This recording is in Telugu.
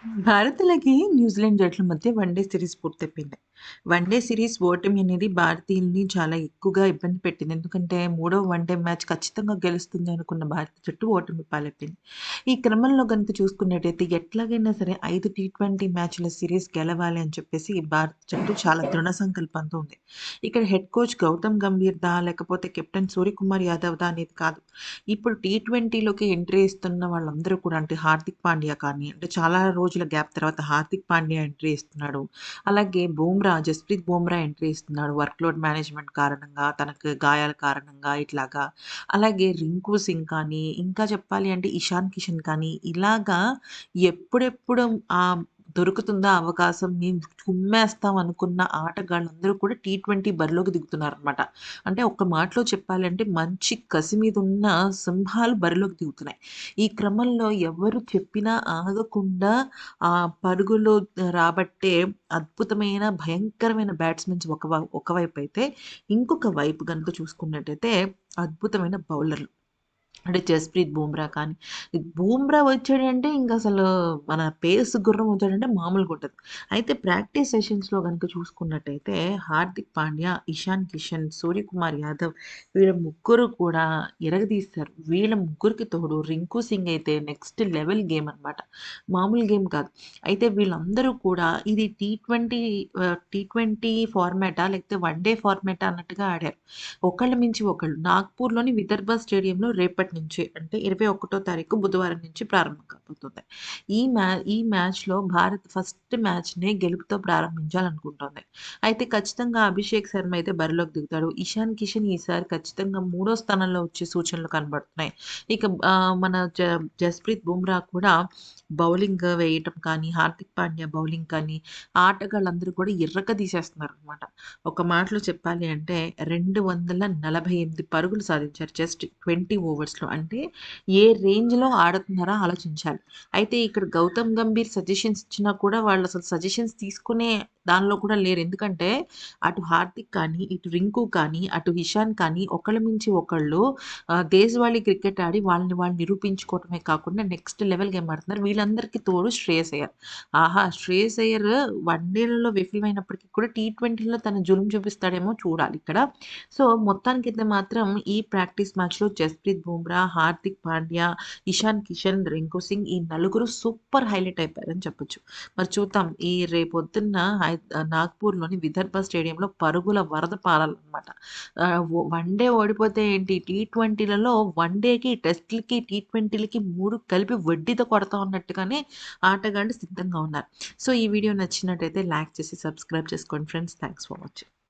భారత్‌లకి న్యూజిలాండ్ జట్ల మధ్య వన్‌డే సిరీస్ పూర్తయిపోయింది. వన్‌డే సిరీస్ ఓటమి అనేది భారతీయుల్ని చాలా ఎక్కువగా ఇబ్బంది పెట్టింది. ఎందుకంటే మూడో వన్‌డే మ్యాచ్ ఖచ్చితంగా గెలుస్తుంది అనుకున్న భారత జట్టు ఓటమి పాలైపోయింది. ఈ క్రమంలో గనుక చూసుకున్నట్టయితే ఎట్లాగైనా సరే 5 టీ20 మ్యాచ్‌ల సిరీస్ గెలవాలి అని చెప్పేసి భారత జట్టు చాలా దృఢ సంకల్పంతో ఉంది. ఇక్కడ హెడ్ కోచ్ గౌతమ్ గంభీర్‌దా లేకపోతే కెప్టెన్ సూర్యకుమార్ యాదవ్‌దా అనేది కాదు. ఇప్పుడు టీ20లోకి ఎంట్రీ ఇస్తున్న వాళ్ళందరూ కూడా అంటే హార్దిక్ పాండ్యా కానీ, అంటే చాలా రోజుల గ్యాప్ తర్వాత హార్దిక్ పాండ్యా ఎంట్రీ ఇస్తున్నాడు. అలాగే జస్ప్రీత్ బూమ్రా ఎంట్రీ ఇస్తున్నాడు. వర్క్ లోడ్ మేనేజ్‌మెంట్ కారణంగా, తనకు గాయాల కారణంగా ఇట్లాగా. అలాగే రింకు సింగ్ కానీ, ఇంకా చెప్పాలి అంటే ఇషాన్ కిషన్ కానీ, ఇలాగా ఎప్పుడెప్పుడు దొరుకుతుందా అవకాశం మేము కుమ్మేస్తాం అనుకున్న ఆటగాళ్ళందరూ కూడా టీ20 బరిలోకి దిగుతున్నారనమాట. అంటే ఒక్క మాటలో చెప్పాలంటే మంచి కసి మీదున్న సింహాలు బరిలోకి దిగుతున్నాయి. ఈ క్రమంలో ఎవరు చెప్పినా ఆగకుండా పరుగులు రాబట్టే అద్భుతమైన, భయంకరమైన బ్యాట్స్‌మెన్స్ ఒకవైపైతే, ఇంకొక వైపు గనుక చూసుకున్నట్టయితే అద్భుతమైన బౌలర్లు. అంటే జస్ప్రీత్ బూమ్రా కానీ, బూమ్రా వచ్చాడంటే ఇంకసలు మన పేస్ గుర్రం వచ్చాడంటే మామూలుగా ఉండదు. అయితే ప్రాక్టీస్ సెషన్స్‌లో గనుక చూసుకున్నట్టయితే హార్దిక్ పాండ్యా, ఇషాన్ కిషన్, సూర్యకుమార్ యాదవ్ వీళ్ళ ముగ్గురు కూడా ఇరగదీశారు. వీళ్ళ ముగ్గురికి తోడు రింకు సింగ్ అయితే నెక్స్ట్ లెవెల్ గేమ్ అనమాట. మామూలు గేమ్ కాదు. అయితే వీళ్ళందరూ కూడా ఇది టీ20 ఫార్మాటా లేకపోతే వన్ డే ఫార్మాటా అన్నట్టుగా ఆడారు. ఒకళ్ళ మించి ఒకళ్ళు. నాగ్‌పూర్‌లోని విదర్భ స్టేడియంలో రేపటి నుంచి అంటే 21 తారీఖు బుధవారం నుంచి ప్రారంభం కాబోతుంది. ఈ మ్యాచ్‌లో భారత్ ఫస్ట్ మ్యాచ్‌నే గెలుపుతో ప్రారంభించాలనుకుంటోంది. అయితే ఖచ్చితంగా అభిషేక్ శర్మ అయితే బరిలోకి దిగుతాడు. ఇషాన్ కిషన్ ఈసారి ఖచ్చితంగా మూడో స్థానంలో వచ్చే సూచనలు కనబడుతున్నాయి. ఇక మన జస్ప్రీత్ బుమ్రా కూడా బౌలింగ్ వేయటం కానీ, హార్దిక్ పాండ్యా బౌలింగ్ కానీ, ఆటగాళ్ళందరూ కూడా ఇరగదీసేస్తున్నారనమాట. ఒక మాటలో చెప్పాలి అంటే 248 పరుగులు సాధించారు జస్ట్ 20 ఓవర్స్‌లో. అంటే ఏ రేంజ్‌లో ఆడుతున్నారో ఆలోచించాలి. అయితే ఇక్కడ గౌతమ్ గంభీర్ సజెషన్స్ ఇచ్చినా కూడా వాళ్ళసలు సజెషన్స్ తీసుకునే దానిలో కూడా లేరు. ఎందుకంటే అటు హార్దిక్ కానీ, ఇటు రింకు కానీ, అటు ఇషాన్ కానీ ఒకళ్ళ మించి ఒకళ్ళు దేశవాళీ క్రికెట్ ఆడి వాళ్ళని వాళ్ళు నిరూపించుకోవటమే కాకుండా నెక్స్ట్ లెవెల్ గేమ్ ఆడుతున్నారు. వీళ్ళందరికీ తోడు శ్రేయస్ అయ్యర్. ఆహా! శ్రేయస్ అయ్యర్ వన్ డేలలో విఫలమైనప్పటికీ కూడా టీ20లో తన జులుం చూపిస్తాడేమో చూడాలిక్కడ. సో, మొత్తానికైతే మాత్రం ఈ ప్రాక్టీస్ మ్యాచ్‌లో జస్ప్రీత్ బుమ్రా, హార్దిక్ పాండ్యా, ఇషాన్ కిషన్, రింకు సింగ్ ఈ నలుగురు సూపర్ హైలైట్ అయిపోయారని చెప్పొచ్చు. మరి చూద్దాం ఈ రేపొద్దున్న నాగ్‌పూర్‌లోని విదర్భ స్టేడియంలో పరుగుల వరద పారాలనమాట. వన్ డే ఓడిపోతే ఏంటి టీ20లలో వన్ డేకి, టెస్ట్‌లకి, టీ20లకి 3 కలిపి వడ్డీతో కొడతాం అన్నట్టుగానే ఆటగాళ్ళు సిద్ధంగా ఉన్నారు. సో, ఈ వీడియో నచ్చినట్టయితే లైక్ చేసి సబ్స్క్రైబ్ చేసుకోండి ఫ్రెండ్స్. Thanks for watching.